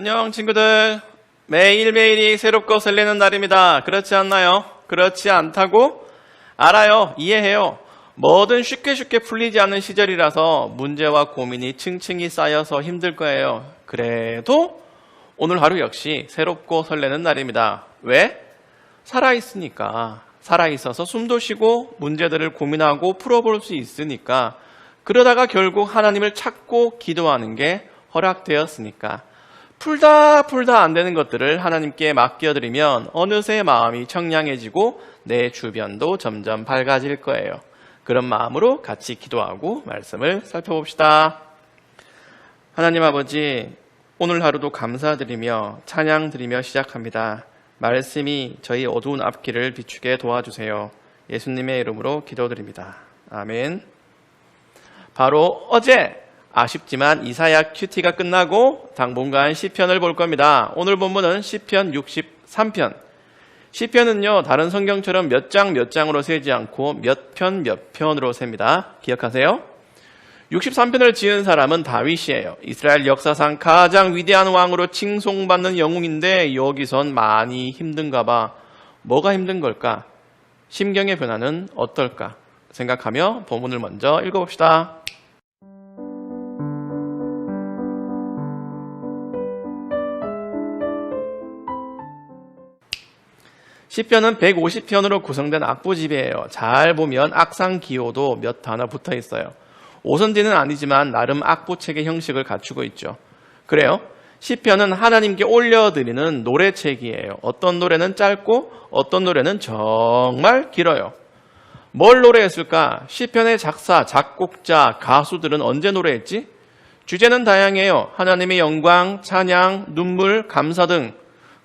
안녕 친구들. 매일매일이 새롭고 설레는 날입니다. 그렇지 않나요? 그렇지 않다고? 알아요. 이해해요. 뭐든 쉽게 풀리지 않는 시절이라서 문제와 고민이 층층이 쌓여서 힘들 거예요. 그래도 오늘 하루 역시 새롭고 설레는 날입니다. 왜? 살아있으니까. 살아있어서 숨도 쉬고 문제들을 고민하고 풀어볼 수 있으니까. 그러다가 결국 하나님을 찾고 기도하는 게 허락되었으니까. 풀다 안 되는 것들을 하나님께 맡겨드리면 어느새 마음이 청량해지고 내 주변도 점점 밝아질 거예요. 그런 마음으로 같이 기도하고 말씀을 살펴봅시다. 하나님 아버지, 오늘 하루도 감사드리며 찬양드리며 시작합니다. 말씀이 저희 어두운 앞길을 비추게 도와주세요. 예수님의 이름으로 기도드립니다. 아멘. 바로 어제 아쉽지만 이사야 큐티가 끝나고 당분간 시편을 볼 겁니다. 오늘 본문은 시편 63편. 시편은요, 다른 성경처럼 몇 장으로 세지 않고 몇 편으로 셉니다. 기억하세요? 63편을 지은 사람은 다윗이에요. 이스라엘 역사상 가장 위대한 왕으로 칭송받는 영웅인데 여기선 많이 힘든가 봐. 뭐가 힘든 걸까? 심경의 변화는 어떨까? 생각하며 본문을 먼저 읽어봅시다. 시편은 150편으로 구성된 악보집이에요. 잘 보면 악상 기호도 몇 단어 붙어 있어요. 오선지는 아니지만 나름 악보책의 형식을 갖추고 있죠. 그래요? 시편은 하나님께 올려드리는 노래책이에요. 어떤 노래는 짧고 어떤 노래는 정말 길어요. 뭘 노래했을까? 시편의 작사, 작곡자, 가수들은 언제 노래했지? 주제는 다양해요. 하나님의 영광, 찬양, 눈물, 감사 등.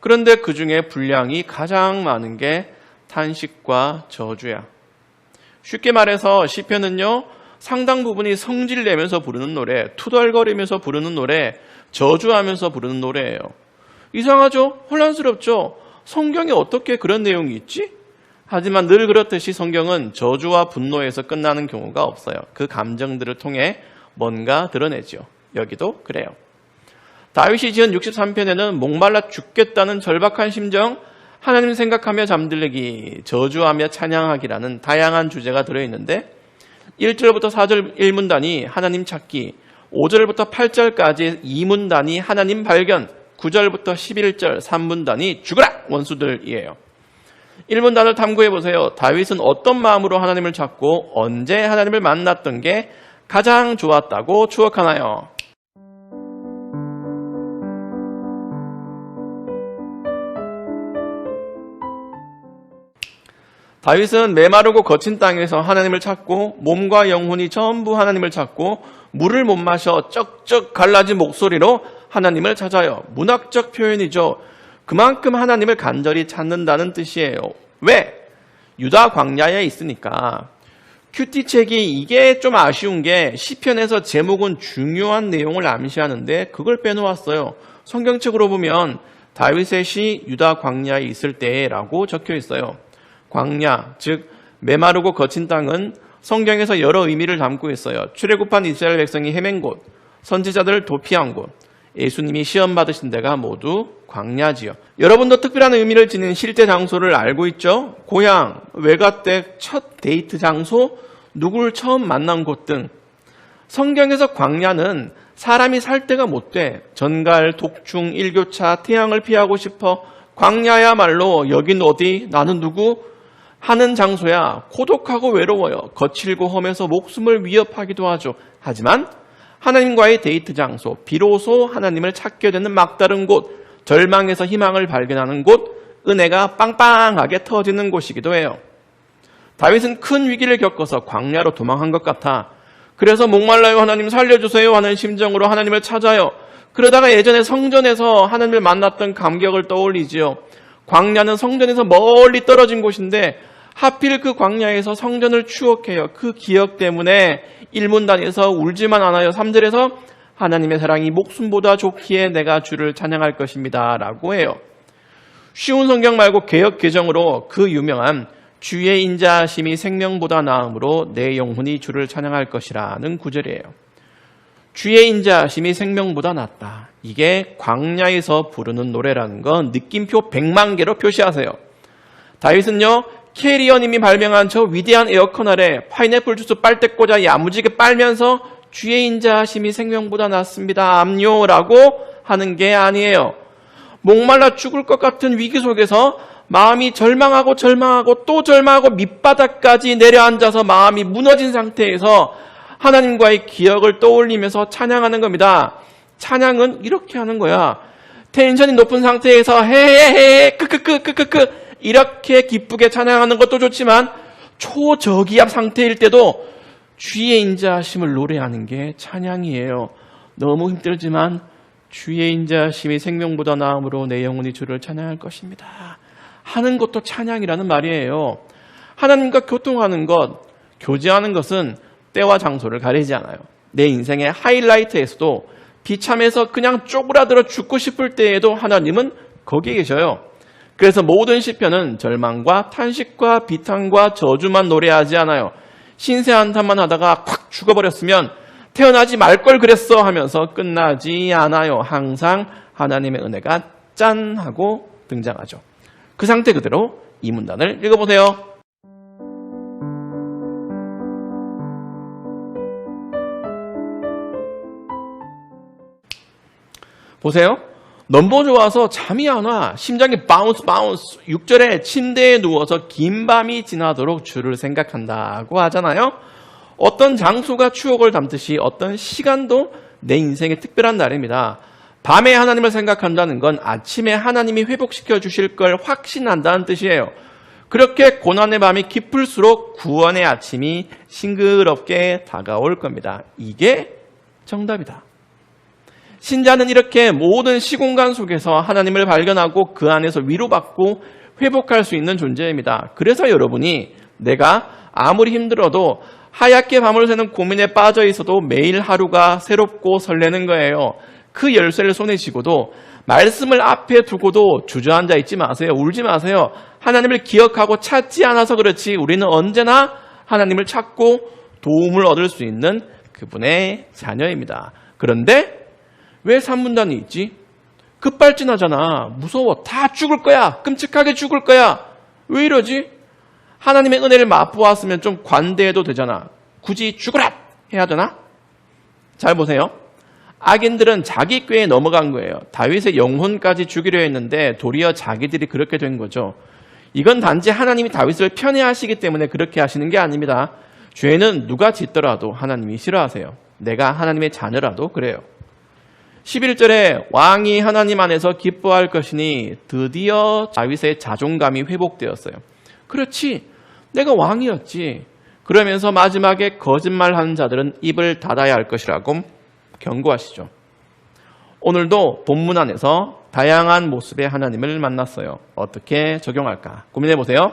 그런데 그 중에 분량이 가장 많은 게 탄식과 저주야. 쉽게 말해서 시편은요, 상당 부분이 성질 내면서 부르는 노래, 투덜거리면서 부르는 노래, 저주하면서 부르는 노래예요. 이상하죠? 혼란스럽죠? 성경에 어떻게 그런 내용이 있지? 하지만 늘 그렇듯이 성경은 저주와 분노에서 끝나는 경우가 없어요. 그 감정들을 통해 뭔가 드러내죠. 여기도 그래요. 다윗이 지은 63편에는 목말라 죽겠다는 절박한 심정, 하나님 생각하며 잠들기, 저주하며 찬양하기라는 다양한 주제가 들어있는데 1절부터 4절 1문단이 하나님 찾기, 5절부터 8절까지 2문단이 하나님 발견, 9절부터 11절 3문단이 죽으라 원수들이에요. 1문단을 탐구해보세요. 다윗은 어떤 마음으로 하나님을 찾고 언제 하나님을 만났던 게 가장 좋았다고 추억하나요? 다윗은 메마르고 거친 땅에서 하나님을 찾고 몸과 영혼이 전부 하나님을 찾고 물을 못 마셔 쩍쩍 갈라진 목소리로 하나님을 찾아요. 문학적 표현이죠. 그만큼 하나님을 간절히 찾는다는 뜻이에요. 왜? 유다 광야에 있으니까. 큐티책이 이게 좀 아쉬운 게 시편에서 제목은 중요한 내용을 암시하는데 그걸 빼놓았어요. 성경책으로 보면 다윗의 시 유다 광야에 있을 때라고 적혀 있어요. 광야, 즉 메마르고 거친 땅은 성경에서 여러 의미를 담고 있어요. 출애굽한 이스라엘 백성이 헤맨 곳, 선지자들 도피한 곳, 예수님이 시험 받으신 데가 모두 광야지요. 여러분도 특별한 의미를 지닌 실제 장소를 알고 있죠? 고향, 외가 때 첫 데이트 장소, 누구를 처음 만난 곳 등. 성경에서 광야는 사람이 살 데가 못 돼. 전갈, 독충, 일교차, 태양을 피하고 싶어. 광야야말로 여긴 어디? 나는 누구? 하는 장소야. 고독하고 외로워요. 거칠고 험해서 목숨을 위협하기도 하죠. 하지만 하나님과의 데이트 장소, 비로소 하나님을 찾게 되는 막다른 곳, 절망에서 희망을 발견하는 곳, 은혜가 빵빵하게 터지는 곳이기도 해요. 다윗은 큰 위기를 겪어서 광야로 도망한 것 같아. 그래서 목말라요 하나님 살려주세요 하는 심정으로 하나님을 찾아요. 그러다가 예전에 성전에서 하나님을 만났던 감격을 떠올리지요. 광야는 성전에서 멀리 떨어진 곳인데 하필 그 광야에서 성전을 추억해요. 그 기억 때문에 1문단에서 울지만 않아요. 3절에서 하나님의 사랑이 목숨보다 좋기에 내가 주를 찬양할 것입니다 라고 해요. 쉬운 성경 말고 개역 개정으로 그 유명한 주의 인자하심이 생명보다 나음으로 내 영혼이 주를 찬양할 것이라는 구절이에요. 주의 인자하심이 생명보다 낫다. 이게 광야에서 부르는 노래라는 건 느낌표 100만 개로 표시하세요. 다윗은요, 캐리어님이 발명한 저 위대한 에어컨 아래 파인애플 주스 빨대 꽂아 야무지게 빨면서 주의 인자하심이 생명보다 낫습니다. 압류라고 하는 게 아니에요. 목말라 죽을 것 같은 위기 속에서 마음이 절망하고 또 절망하고 밑바닥까지 내려앉아서 마음이 무너진 상태에서 하나님과의 기억을 떠올리면서 찬양하는 겁니다. 찬양은 이렇게 하는 거야. 텐션이 높은 상태에서 헤헤헤 크크크크크크 이렇게 기쁘게 찬양하는 것도 좋지만 초저기압 상태일 때도 주의 인자하심을 노래하는 게 찬양이에요. 너무 힘들지만 주의 인자하심이 생명보다 나음으로 내 영혼이 주를 찬양할 것입니다. 하는 것도 찬양이라는 말이에요. 하나님과 교통하는 것, 교제하는 것은 때와 장소를 가리지 않아요. 내 인생의 하이라이트에서도 비참해서 그냥 쪼그라들어 죽고 싶을 때에도 하나님은 거기에 계셔요. 그래서 모든 시편은 절망과 탄식과 비탄과 저주만 노래하지 않아요. 신세 한탄만 하다가 콱 죽어버렸으면 태어나지 말 걸 그랬어 하면서 끝나지 않아요. 항상 하나님의 은혜가 짠 하고 등장하죠. 그 상태 그대로 이 문단을 읽어보세요. 보세요. 넘버 좋아서 잠이 안 와. 심장이 바운스. 6절에 침대에 누워서 긴 밤이 지나도록 주를 생각한다고 하잖아요. 어떤 장소가 추억을 담듯이 어떤 시간도 내 인생의 특별한 날입니다. 밤에 하나님을 생각한다는 건 아침에 하나님이 회복시켜 주실 걸 확신한다는 뜻이에요. 그렇게 고난의 밤이 깊을수록 구원의 아침이 싱그럽게 다가올 겁니다. 이게 정답이다. 신자는 이렇게 모든 시공간 속에서 하나님을 발견하고 그 안에서 위로받고 회복할 수 있는 존재입니다. 그래서 여러분이 내가 아무리 힘들어도 하얗게 밤을 새는 고민에 빠져 있어도 매일 하루가 새롭고 설레는 거예요. 그 열쇠를 손에 쥐고도 말씀을 앞에 두고도 주저앉아 있지 마세요. 울지 마세요. 하나님을 기억하고 찾지 않아서 그렇지 우리는 언제나 하나님을 찾고 도움을 얻을 수 있는 그분의 자녀입니다. 그런데 왜 산문단이 있지? 급발진하잖아. 무서워. 다 죽을 거야. 끔찍하게 죽을 거야. 왜 이러지? 하나님의 은혜를 맛보았으면 좀 관대해도 되잖아. 굳이 죽으라 해야 되나? 잘 보세요. 악인들은 자기 꾀에 넘어간 거예요. 다윗의 영혼까지 죽이려 했는데 도리어 자기들이 그렇게 된 거죠. 이건 단지 하나님이 다윗을 편애하시기 때문에 그렇게 하시는 게 아닙니다. 죄는 누가 짓더라도 하나님이 싫어하세요. 내가 하나님의 자녀라도 그래요. 11절에 왕이 하나님 안에서 기뻐할 것이니 드디어 다윗의 자존감이 회복되었어요. 그렇지, 내가 왕이었지. 그러면서 마지막에 거짓말하는 자들은 입을 닫아야 할 것이라고 경고하시죠. 오늘도 본문 안에서 다양한 모습의 하나님을 만났어요. 어떻게 적용할까 고민해 보세요.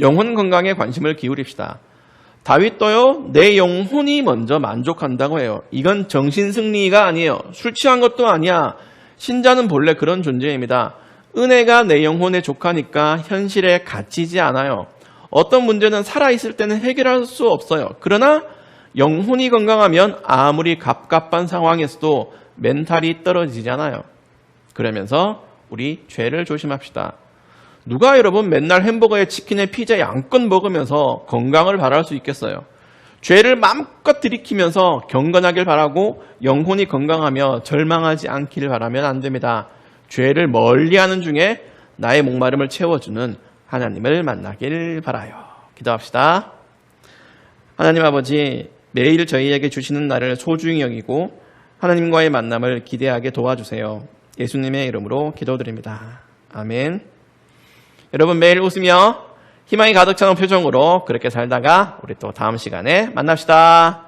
영혼 건강에 관심을 기울입시다. 다윗도요, 내 영혼이 먼저 만족한다고 해요. 이건 정신승리가 아니에요. 술 취한 것도 아니야. 신자는 본래 그런 존재입니다. 은혜가 내 영혼에 족하니까 현실에 갇히지 않아요. 어떤 문제는 살아있을 때는 해결할 수 없어요. 그러나 영혼이 건강하면 아무리 갑갑한 상황에서도 멘탈이 떨어지잖아요. 그러면서 우리 죄를 조심합시다. 누가 여러분 맨날 햄버거에 치킨에 피자에 양껏 먹으면서 건강을 바랄 수 있겠어요? 죄를 마음껏 들이키면서 경건하길 바라고 영혼이 건강하며 절망하지 않기를 바라면 안 됩니다. 죄를 멀리하는 중에 나의 목마름을 채워주는 하나님을 만나길 바라요. 기도합시다. 하나님 아버지, 매일 저희에게 주시는 날을 소중히 여기고 하나님과의 만남을 기대하게 도와주세요. 예수님의 이름으로 기도드립니다. 아멘. 여러분 매일 웃으며 희망이 가득 차는 표정으로 그렇게 살다가 우리 또 다음 시간에 만납시다.